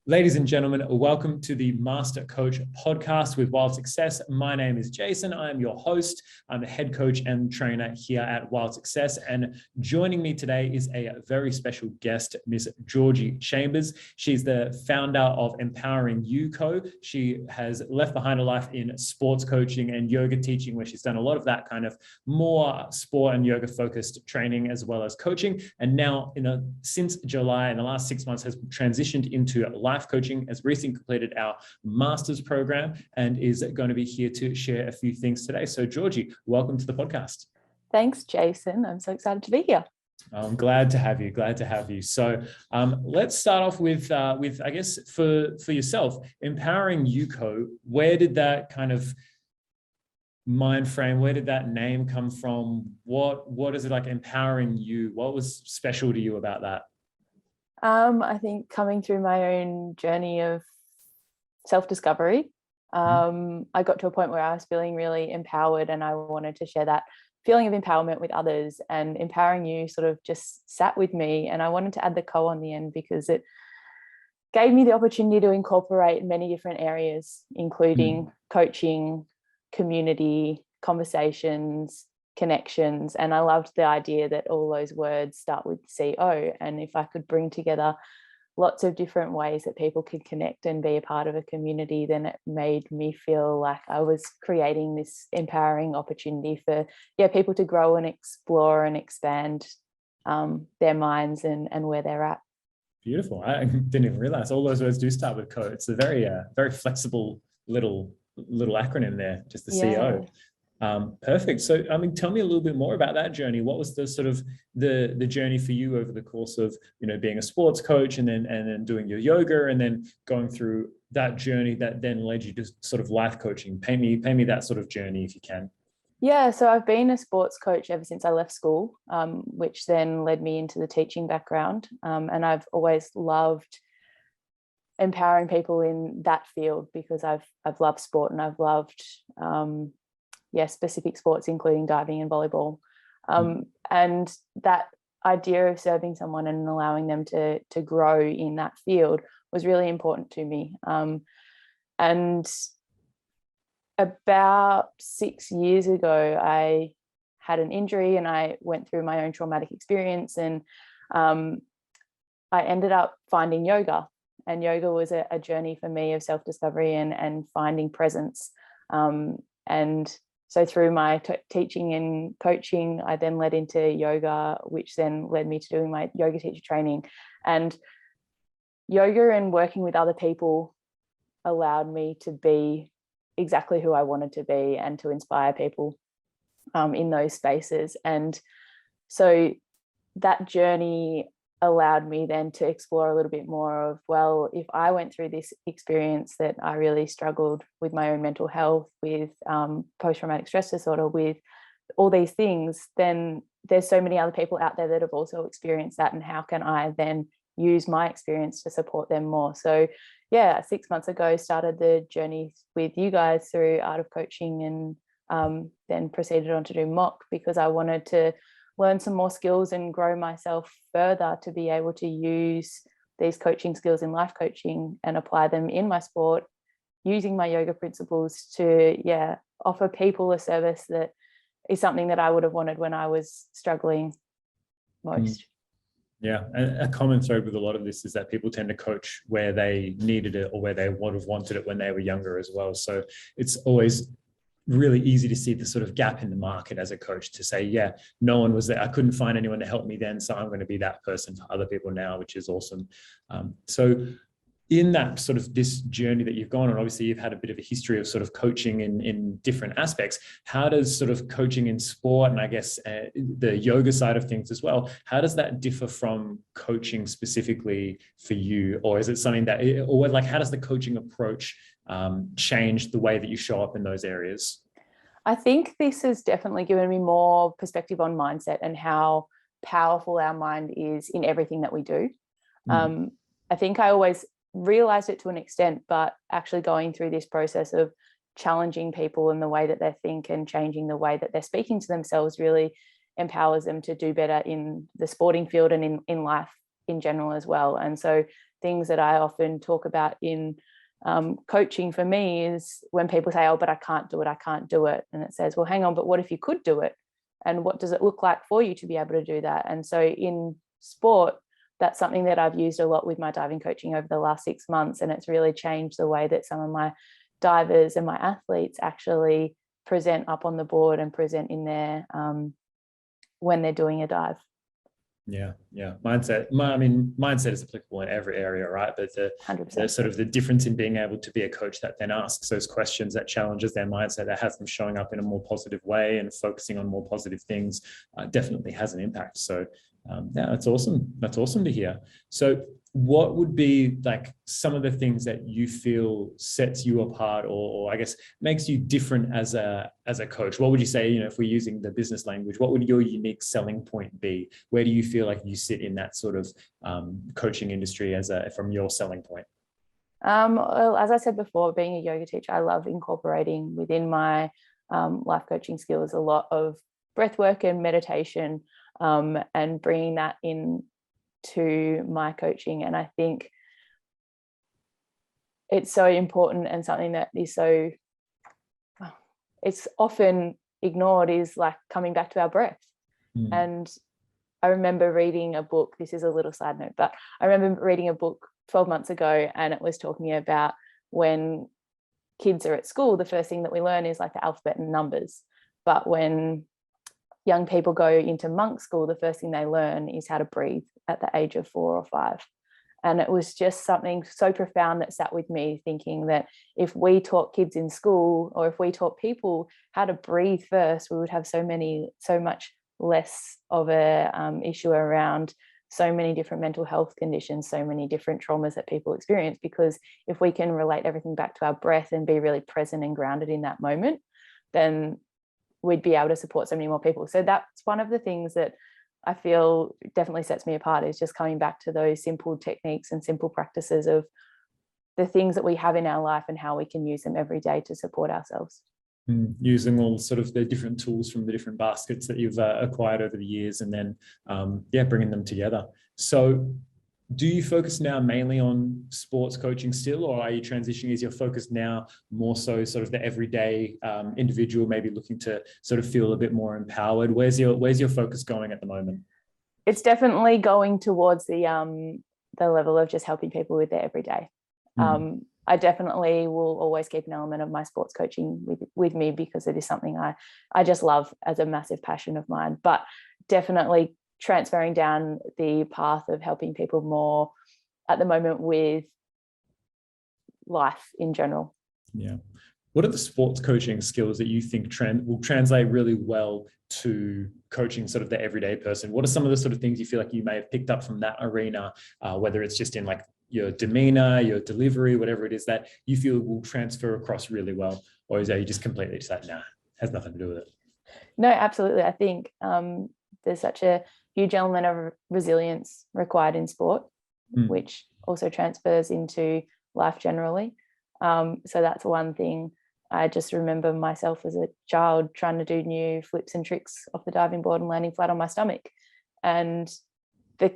Ladies and gentlemen, welcome to the Master Coach podcast with Wild Success. My name is Jason. I'm your host. I'm the head coach and trainer here at Wild Success. And joining me today is a very special guest, Miss Georgie Chambers. She's the founder of Empowering You Co. She has left behind a life in sports coaching and yoga teaching, where she's done a lot of that kind of more sport and yoga focused training as well as coaching. And now, since July, in the last 6 months, has transitioned into life coaching, has recently completed our master's program and is going to be here to share a few things today. So Georgie, welcome to the podcast. Thanks, Jason. I'm so excited to be here. I'm glad to have you. Glad to have you. So let's start off with I guess for yourself, Empowering You Co. Where did that kind of mind frame, where did that name come from? What is it like, Empowering You? What was special to you about that? I think coming through my own journey of self-discovery, I got to a point where I was feeling really empowered, and I wanted to share that feeling of empowerment with others, and Empowering You sort of just sat with me, and I wanted to add the co on the end because it gave me the opportunity to incorporate many different areas, including coaching, community, conversations, connections. And I loved the idea that all those words start with CO. And if I could bring together lots of different ways that people could connect and be a part of a community, then it made me feel like I was creating this empowering opportunity for people to grow and explore and expand their minds and where they're at. Beautiful. I didn't even realize all those words do start with CO. It's a very flexible little acronym there, just the CO. Perfect. So, tell me a little bit more about that journey. What was the sort of the journey for you over the course of, being a sports coach and then doing your yoga and then going through that journey that then led you to sort of life coaching? Paint me that sort of journey if you can. Yeah, so I've been a sports coach ever since I left school, which then led me into the teaching background. And I've always loved empowering people in that field because I've loved sport, and I've loved specific sports, including diving and volleyball. And that idea of serving someone and allowing them to grow in that field was really important to me. And about 6 years ago, I had an injury and I went through my own traumatic experience, and I ended up finding yoga. And yoga was a journey for me of self-discovery and finding presence. And so through my teaching and coaching, I then led into yoga, which then led me to doing my yoga teacher training. And yoga and working with other people allowed me to be exactly who I wanted to be and to inspire people in those spaces. And so that journey allowed me then to explore a little bit more of, well, if I went through this experience that I really struggled with my own mental health, with post-traumatic stress disorder, with all these things, then there's so many other people out there that have also experienced that, and how can I then use my experience to support them more? So 6 months ago started the journey with you guys through Art of Coaching, and then proceeded on to do mock because I wanted to learn some more skills and grow myself further to be able to use these coaching skills in life coaching and apply them in my sport, using my yoga principles to offer people a service that is something that I would have wanted when I was struggling most. Yeah, and a common thread with a lot of this is that people tend to coach where they needed it or where they would have wanted it when they were younger as well. So it's always really easy to see the sort of gap in the market as a coach to say, no one was there. I couldn't find anyone to help me then, so I'm going to be that person for other people now, which is awesome. So in that sort of this journey that you've gone on, obviously you've had a bit of a history of sort of coaching in different aspects. How does sort of coaching in sport, and I guess the yoga side of things as well, how does that differ from coaching specifically for you? Or is it something that, or like, how does the coaching approach change the way that you show up in those areas? I think this has definitely given me more perspective on mindset and how powerful our mind is in everything that we do. I think I always realized it to an extent, but actually going through this process of challenging people in the way that they think and changing the way that they're speaking to themselves really empowers them to do better in the sporting field and in life in general as well. And so things that I often talk about in coaching for me is when people say, oh, but I can't do it. And it says, well, hang on, but what if you could do it? And what does it look like for you to be able to do that? And so in sport, that's something that I've used a lot with my diving coaching over the last 6 months. And it's really changed the way that some of my divers and my athletes actually present up on the board and present in there when they're doing a dive. Yeah. Mindset is applicable in every area, right? But the sort of the difference in being able to be a coach that then asks those questions, that challenges their mindset, that has them showing up in a more positive way and focusing on more positive things, definitely has an impact. So yeah, that's awesome. That's awesome to hear. So what would be like some of the things that you feel sets you apart, or I guess makes you different as a coach? What would you say, if we're using the business language, what would your unique selling point be? Where do you feel like you sit in that sort of coaching industry from your selling point? Well, as I said before, being a yoga teacher, I love incorporating within my life coaching skills a lot of breathwork and meditation, and bringing that in to my coaching. And I think it's so important, and something that is so, it's often ignored, is like coming back to our breath. And I remember reading a book, this is a little side note, but I remember reading a book 12 months ago, and it was talking about when kids are at school, the first thing that we learn is like the alphabet and numbers. But when young people go into monk school, the first thing they learn is how to breathe at the age of 4 or 5. And it was just something so profound that sat with me, thinking that if we taught kids in school, or if we taught people how to breathe first, we would have so much less of a issue around so many different mental health conditions, so many different traumas that people experience. Because if we can relate everything back to our breath and be really present and grounded in that moment, then we'd be able to support so many more people. So that's one of the things that I feel definitely sets me apart, is just coming back to those simple techniques and simple practices of the things that we have in our life and how we can use them every day to support ourselves. Using all sort of the different tools from the different baskets that you've acquired over the years, and then bringing them together. So do you focus now mainly on sports coaching still, or are you transitioning? Is your focus now more so sort of the everyday individual, maybe looking to sort of feel a bit more empowered? Where's your focus going at the moment? It's definitely going towards the level of just helping people with their everyday. I definitely will always keep an element of my sports coaching with me, because it is something I just love as a massive passion of mine, but definitely transferring down the path of helping people more at the moment with life in general. Yeah. What are the sports coaching skills that you think will translate really well to coaching sort of the everyday person? What are some of the sort of things you feel like you may have picked up from that arena, whether it's just in like your demeanor, your delivery, whatever it is that you feel will transfer across really well? Or is that you just completely just like, nah, has nothing to do with it? No, absolutely. I think there's such a huge element of resilience required in sport, which also transfers into life generally. So that's one thing. I just remember myself as a child trying to do new flips and tricks off the diving board and landing flat on my stomach, and the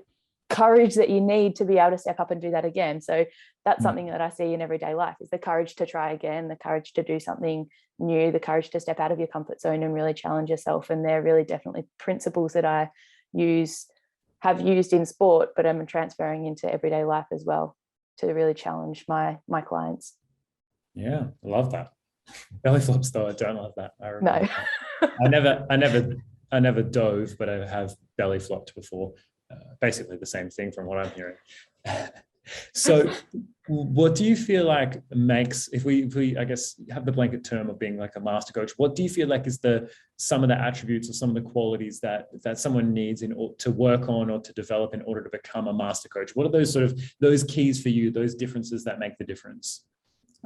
courage that you need to be able to step up and do that again. So that's something that I see in everyday life, is the courage to try again, the courage to do something new, the courage to step out of your comfort zone and really challenge yourself. And they're really definitely principles that I have used in sport, but I'm transferring into everyday life as well to really challenge my clients. Yeah, I love that. Belly flops though, I don't love that. No. I never dove, but I have belly flopped before. Basically the same thing from what I'm hearing. So what do you feel like makes, if we I guess have the blanket term of being like a master coach, what do you feel like is some of the attributes or some of the qualities that someone needs to work on or to develop in order to become a master coach? What are those keys for you, those differences that make the difference?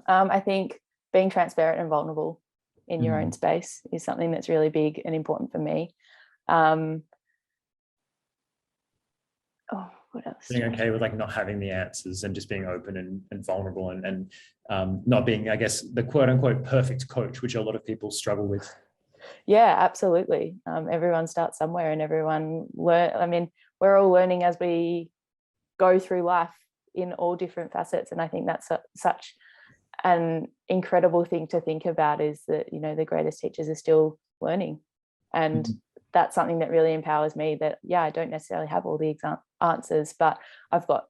I think being transparent and vulnerable in your own space is something that's really big and important for me. What else? Being okay with like not having the answers and just being open and vulnerable and not being, I guess, the quote unquote perfect coach, which a lot of people struggle with. Yeah, absolutely. Everyone starts somewhere, and everyone we're all learning as we go through life in all different facets. And I think that's such an incredible thing to think about, is that, you know, the greatest teachers are still learning. And that's something that really empowers me, that, yeah, I don't necessarily have all the answers, but I've got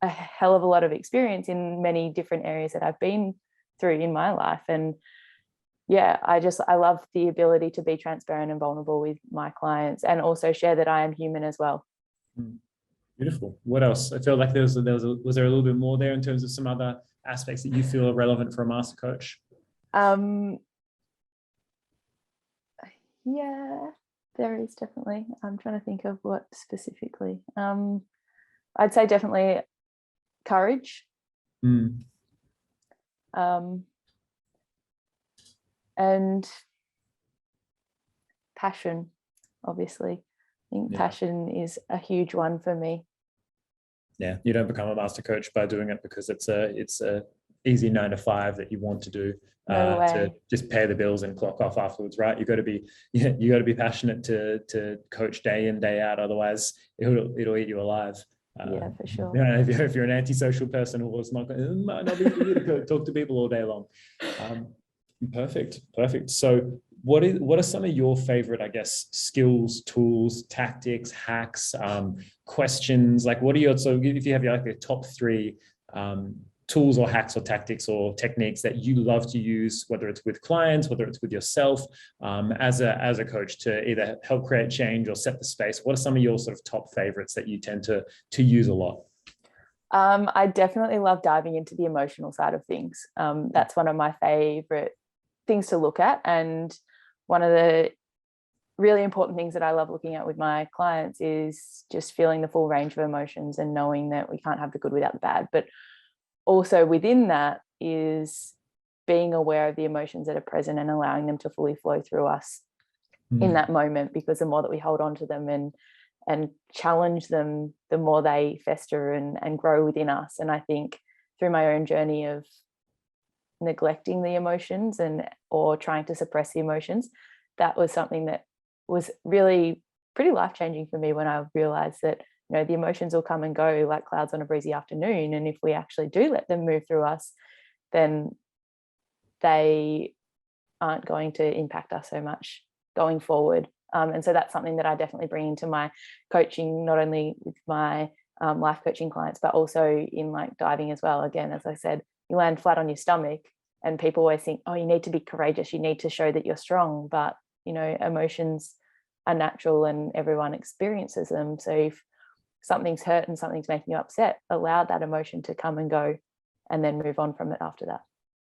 a hell of a lot of experience in many different areas that I've been through in my life. And yeah, I love the ability to be transparent and vulnerable with my clients, and also share that I am human as well. Beautiful. What else? I feel like was there a little bit more there in terms of some other aspects that you feel are relevant for a master coach? Yeah, there is definitely. I'm trying to think of what specifically. I'd say definitely courage. And passion, obviously. I think passion is a huge one for me. Yeah, you don't become a master coach by doing it because it's a easy 9 to 5 that you want to do. No way. To just pay the bills and clock off afterwards, right? You got to be passionate to coach day in, day out. Otherwise, it'll eat you alive. Yeah, for sure. Yeah, if you're an antisocial person who was not, it might not be for you to talk to people all day long. Perfect. So what are some of your favorite, I guess, skills, tools, tactics, hacks, questions? Like, what are your, so if you have like the top 3 tools or hacks or tactics or techniques that you love to use, whether it's with clients, whether it's with yourself, as a coach, to either help create change or set the space? What are some of your sort of top favorites that you tend to use a lot? I definitely love diving into the emotional side of things. That's one of my favorite things to look at. And one of the really important things that I love looking at with my clients is just feeling the full range of emotions and knowing that we can't have the good without the bad. But also within that is being aware of the emotions that are present and allowing them to fully flow through us in that moment, because the more that we hold on to them and challenge them, the more they fester and grow within us. And I think through my own journey of neglecting the emotions or trying to suppress the emotions, that was something that was really pretty life-changing for me, when I realized that, you know, the emotions will come and go like clouds on a breezy afternoon, and if we actually do let them move through us, then they aren't going to impact us so much going forward. And so that's something that I definitely bring into my coaching, not only with my life coaching clients, but also in like diving as well. Again, as I said, you land flat on your stomach and people always think, oh, you need to be courageous, you need to show that you're strong. But, you know, emotions are natural and everyone experiences them. So if something's hurt and something's making you upset, allow that emotion to come and go and then move on from it after that.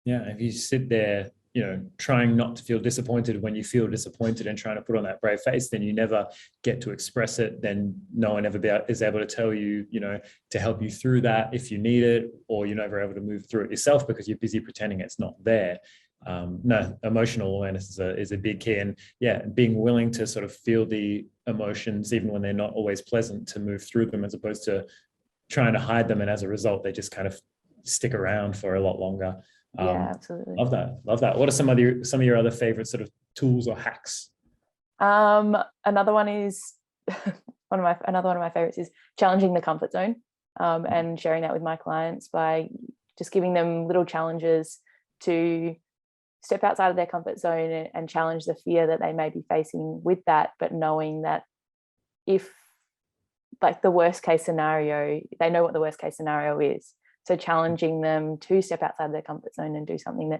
Yeah, if you sit there, you know, trying not to feel disappointed when you feel disappointed and trying to put on that brave face, then you never get to express it. Then no one ever is able to tell you, you know, to help you through that if you need it, or you're never able to move through it yourself because you're busy pretending it's not there. No, emotional awareness is a big key. And yeah, being willing to sort of feel the emotions, even when they're not always pleasant, to move through them, as opposed to trying to hide them. And as a result, they just kind of stick around for a lot longer. Yeah, absolutely. Love that. What are some of your other favorite sort of tools or hacks? Another one is another one of my favorites is challenging the comfort zone, and sharing that with my clients by just giving them little challenges to step outside of their comfort zone and challenge the fear that they may be facing with that, but knowing that if, like, the worst case scenario, they know what the worst case scenario is. So challenging them to step outside of their comfort zone and do something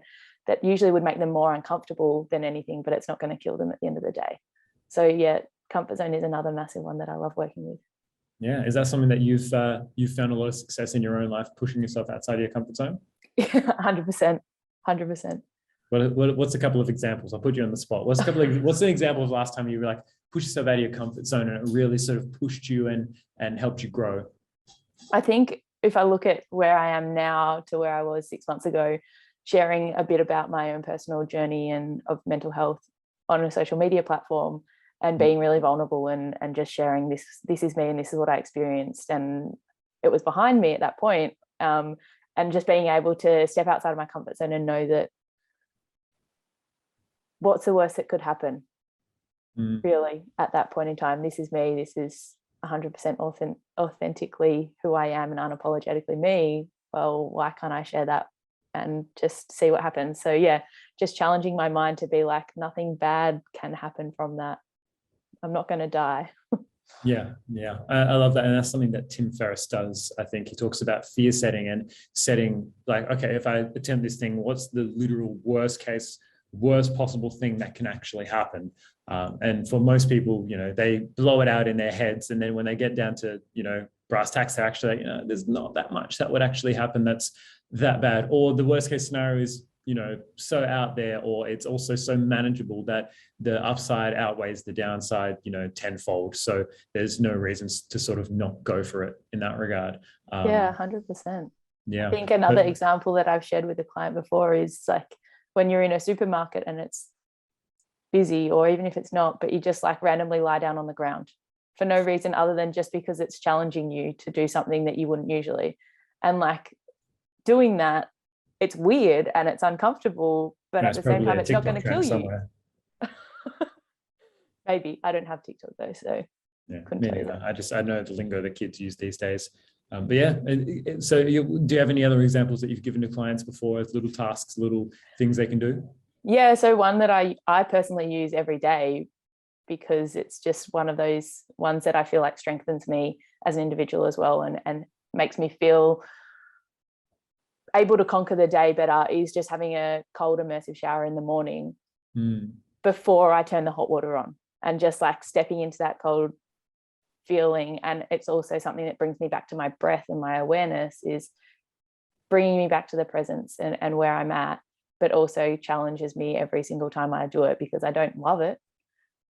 that usually would make them more uncomfortable than anything, but it's not going to kill them at the end of the day. So yeah, comfort zone is another massive one that I love working with. Yeah, is that something that you've found a lot of success in your own life, pushing yourself outside of your comfort zone? 100%. What's a couple of examples? I'll put you on the spot. What's an example of last time you were like push yourself out of your comfort zone and it really sort of pushed you and helped you grow? I think if I look at where I am now to where I was 6 months ago, sharing a bit about my own personal journey and of mental health on a social media platform, and being really vulnerable and just sharing this is me and this is what I experienced, and it was behind me at that point, and just being able to step outside of my comfort zone and know that what's the worst that could happen, really, at that point in time. This is me, this is 100% authentically who I am and unapologetically me, well, why can't I share that and just see what happens? So yeah, just challenging my mind to be like, nothing bad can happen from that. I'm not going to die. Yeah, yeah, I love that, and that's something that Tim Ferriss does. I think he talks about fear setting and setting like, okay, if I attempt this thing, what's the literal worst case, worst possible thing that can actually happen? And for most people, you know, they blow it out in their heads, and then when they get down to, you know, brass tacks, they're actually, you know, there's not that much that would actually happen that's that bad. Or the worst case scenario is, you know, so out there, or it's also so manageable that the upside outweighs the downside, you know, tenfold. So there's no reasons to sort of not go for it in that regard. Yeah, 100%. Yeah. I think another example that I've shared with a client before is like when you're in a supermarket and it's busy, or even if it's not, but you just like randomly lie down on the ground for no reason other than just because it's challenging you to do something that you wouldn't usually. And like doing that, it's weird and it's uncomfortable, but at the same time, it's not going to kill you. Maybe. I don't have TikTok though, so yeah, me neither. I know the lingo that kids use these days. But yeah, so do you have any other examples that you've given to clients before as little tasks, little things they can do? Yeah, so one that I personally use every day, because it's just one of those ones that I feel like strengthens me as an individual as well, and makes me feel able to conquer the day better, is just having a cold immersive shower in the morning before I turn the hot water on, and just like stepping into that cold feeling. And it's also something that brings me back to my breath, and my awareness is bringing me back to the presence and where I'm at, but also challenges me every single time I do it, because I don't love it,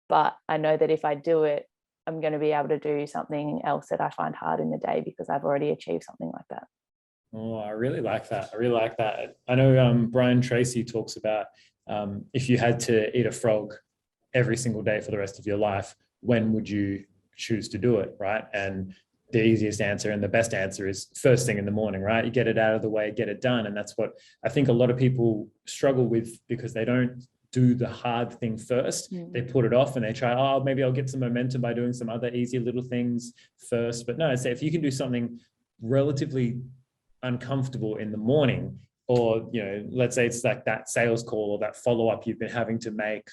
but I know that if I do it, I'm going to be able to do something else that I find hard in the day because I've already achieved something like that. Oh, I really like that. I really like that. I know Brian Tracy talks about if you had to eat a frog every single day for the rest of your life, when would you choose to do it, right? And the easiest answer and the best answer is first thing in the morning, right? You get it out of the way, get it done. And that's what I think a lot of people struggle with, because they don't do the hard thing first. They put it off and they try, oh, maybe I'll get some momentum by doing some other easy little things first. But no, I say if you can do something relatively uncomfortable in the morning, or, you know, let's say it's like that sales call or that follow-up you've been having to make,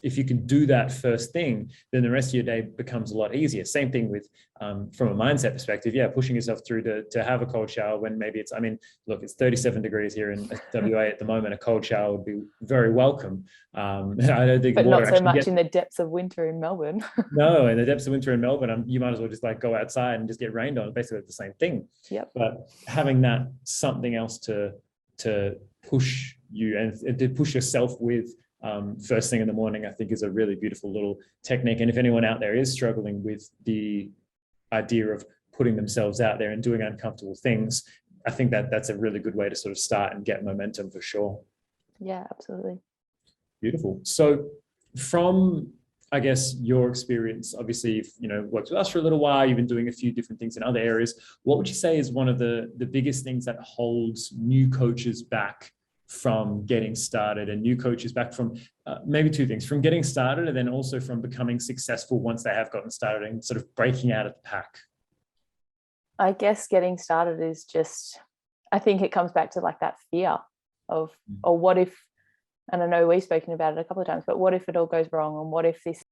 if you can do that first thing, then the rest of your day becomes a lot easier. Same thing with, from a mindset perspective, yeah, pushing yourself through to have a cold shower when maybe it's, I mean, look, it's 37 degrees here in WA at the moment. A cold shower would be very welcome. I don't think, but not so much in the depths of winter in Melbourne. No, in the depths of winter in Melbourne, you might as well just like go outside and just get rained on. Basically, it's the same thing. Yep. But having that something else to push you and to push yourself with, first thing in the morning, I think is a really beautiful little technique. And if anyone out there is struggling with the idea of putting themselves out there and doing uncomfortable things, I think that that's a really good way to sort of start and get momentum for sure. Yeah, absolutely. Beautiful. So from, I guess, your experience, obviously, you've, you know, worked with us for a little while, you've been doing a few different things in other areas. What would you say is one of the biggest things that holds new coaches back from getting started, and new coaches back from maybe two things, from getting started and then also from becoming successful once they have gotten started and sort of breaking out of the pack? I guess getting started is just, I think it comes back to like that fear of, or what if, and I know we've spoken about it a couple of times, but what if it all goes wrong? And what if this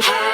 Hey.